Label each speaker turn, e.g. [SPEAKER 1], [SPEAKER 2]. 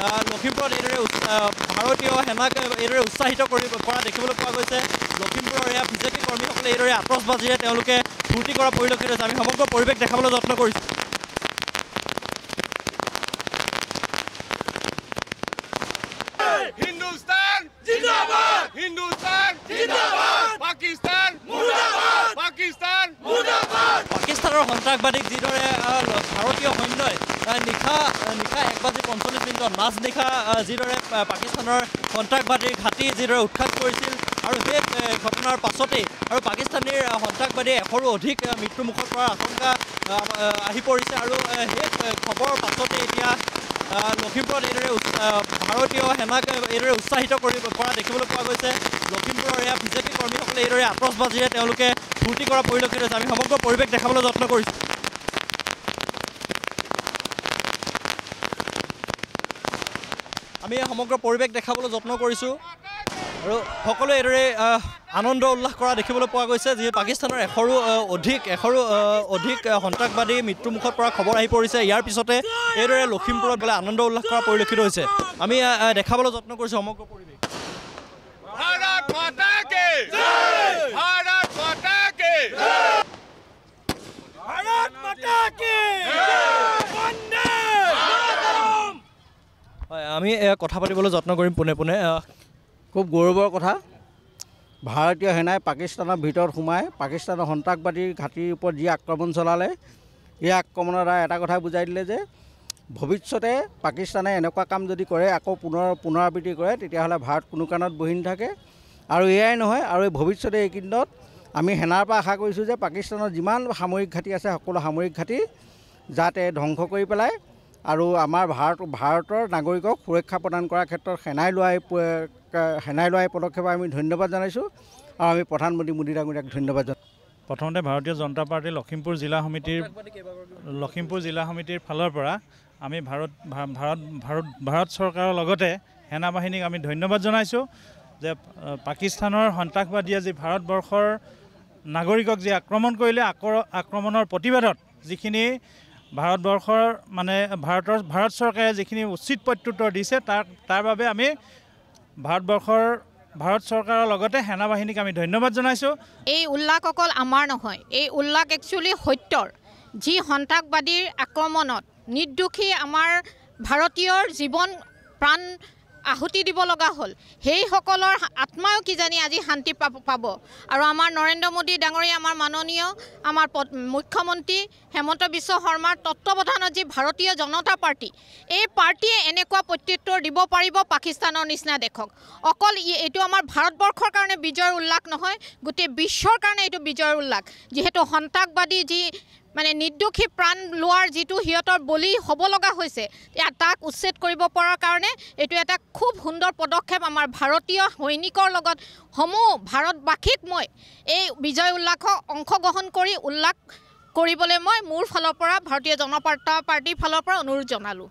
[SPEAKER 1] লখিমপুৰত এইদৰে ভাৰতীয় সেনাক এইদৰে উৎসাহিত কৰা দেখিবলৈ পোৱা গৈছে। লখিমপুৰৰ এয়া বিজেপি কৰ্মীসকলে এইদৰে আতচবাজিৰে তেওঁলোকে ফূৰ্তি কৰা পৰিলক্ষিত হৈছে। আমি সমগ্ৰ পৰিৱেশ দেখাবলৈ যত্ন কৰিছোঁ।
[SPEAKER 2] हिंदुस्तान जिंदाबाद, हिंदुस्तान जिंदाबाद, पाकिस्तान मुर्दाबाद, पाकिस्तान मुर्दाबाद।
[SPEAKER 1] পাকিস্তানৰ সন্ত্ৰাসবাদীক যিদৰে ভাৰতীয় সৈন্যই নিশা 1:45 মাজনিশা যিদৰে পাকিস্তানৰ সন্ত্ৰাসবাদীৰ ঘাটি যিদৰে উৎখাত কৰিছিল আৰু সেই ঘটনাৰ পাছতেই আৰু পাকিস্তানীৰ সন্ত্ৰাসবাদীয়ে 100ৰো অধিক মৃত্যুমুখত পৰাৰ আশংকা আহি পৰিছে আৰু সেই খবৰৰ পাছতেই এতিয়া লখিমপুৰত এইদৰে ভাৰতীয় সেনাক এইদৰে উৎসাহিত কৰা দেখিবলৈ পোৱা গৈছে। লখিমপুৰৰ এয়া বিজেপি কৰ্মীসকলে এইদৰে আতচবাজিৰে তেওঁলোকে ফূৰ্তি কৰা পৰিলক্ষিত হৈছে। আমি সমগ্ৰ পৰিৱেশ দেখাবলৈ যত্ন কৰিছোঁ। আমি সমগ্ৰ পৰিৱেশ দেখাবলৈ যত্ন কৰিছোঁ আৰু সকলোৱে এইদৰে আনন্দ উল্লাস কৰা দেখিবলৈ পোৱা গৈছে। যি পাকিস্তানৰ 100ৰো অধিক সন্ত্ৰাসবাদী মৃত্যুমুখত পৰা খবৰ আহি পৰিছে। ইয়াৰ পিছতে এইদৰে লখিমপুৰত বোলে আনন্দ উল্লাস কৰা পৰিলক্ষিত হৈছে। আমি দেখাবলৈ যত্ন কৰিছোঁ সমগ্ৰ পৰিৱেশ।
[SPEAKER 2] भारत माता की जय, भारत माता की जय, भारत माता की जय, वंदे मातरम।
[SPEAKER 1] হয়, আমি কথা পাতিবলৈ যত্ন কৰিম পোনে পোনে।
[SPEAKER 3] খুব গৌৰৱৰ কথা, ভাৰতীয় সেনাই পাকিস্তানৰ ভিতৰত সোমাই পাকিস্তানৰ সন্ত্ৰাসবাদীৰ ঘাটিৰ ওপৰত যি আক্ৰমণ চলালে, এই আক্ৰমণৰ দ্বাৰা এটা কথা বুজাই দিলে যে ভৱিষ্যতে পাকিস্তানে এনেকুৱা কাম যদি কৰে, আকৌ পুনৰাবৃত্তি কৰে, তেতিয়াহ'লে ভাৰত কোনো কাৰণত বহি নাথাকে। আৰু এয়াই নহয়, আৰু এই ভৱিষ্যতে এইকেইদিনত আমি সেনাৰ পৰা আশা কৰিছোঁ যে পাকিস্তানৰ যিমান সামৰিক ঘাটি আছে সকলো সামৰিক ঘাটি যাতে ধ্বংস কৰি পেলায় আৰু আমাৰ ভাৰতৰ নাগৰিকক সুৰক্ষা প্ৰদান কৰাৰ ক্ষেত্ৰত সেনাই লোৱা এই পদক্ষেপক আমি ধন্যবাদ জনাইছোঁ আৰু আমি প্ৰধানমন্ত্ৰী মোদী ডাঙৰীয়াক ধন্যবাদ জনাইছোঁ।
[SPEAKER 4] প্ৰথমতে ভাৰতীয় জনতা পাৰ্টি লখিমপুৰ জিলা সমিতিৰ ফালৰ পৰা আমি ভাৰত চৰকাৰৰ লগতে সেনাবাহিনীক আমি ধন্যবাদ জনাইছোঁ যে পাকিস্তানৰ সন্ত্ৰাসবাদীয়ে যি ভাৰতবৰ্ষৰ নাগৰিকক যি আক্ৰমণ কৰিলে, আক্ৰমণৰ প্ৰতিবাদত যিখিনি ভাৰতবৰ্ষৰ ভাৰত চৰকাৰে যিখিনি উচিত প্ৰত্যুত্তৰ দিছে তাৰ বাবে আমি ভাৰত চৰকাৰৰ লগতে সেনাবাহিনীক আমি ধন্যবাদ জনাইছোঁ।
[SPEAKER 5] এই উল্লাস অকল আমাৰ নহয়, এই উল্লাস একচুৱেলি সত্যৰ। যি সন্ত্ৰাসবাদীৰ আক্ৰমণত নিৰ্দোষী আমাৰ ভাৰতীয়ৰ জীৱন প্ৰাণ আহুতি দিব লগা হ'ল, সেইসকলৰ আত্মাও কিজানি আজি শান্তি পাব। আৰু আমাৰ নৰেন্দ্ৰ মোদী ডাঙৰীয়া, আমাৰ মাননীয় আমাৰ মুখ্যমন্ত্ৰী হেমন্ত বিশ্ব শৰ্মাৰ তত্ত্বাৱধানত যি ভাৰতীয় জনতা পাৰ্টি, এই পাৰ্টীয়ে এনেকুৱা প্ৰত্যুত্তৰ দিব পাৰিব পাকিস্তানৰ নিচিনা দেশক। অকল এইটো আমাৰ ভাৰতবৰ্ষৰ কাৰণে বিজয়ৰ উল্লাস নহয়, গোটেই বিশ্বৰ কাৰণে এইটো বিজয়ৰ উল্লাস। যিহেতু সন্ত্ৰাসবাদী যি নিৰ্দোষী প্ৰাণ লোৱাৰ যিটো সিহঁতৰ বলি হ'ব লগা হৈছে, তাক উচ্ছেদ কৰিব পৰাৰ কাৰণে এইটো এটা খুব সুন্দৰ পদক্ষেপ। আমাৰ ভাৰতীয় সৈনিকৰ লগত সমূহ ভাৰতবাসীক মই এই বিজয় উল্লাসক অংশগ্ৰহণ কৰি উল্লাস কৰিবলৈ মই মোৰ ফালৰ পৰা ভাৰতীয় জনতা পাৰ্টিৰ ফালৰ পৰা অনুৰোধ জনালোঁ।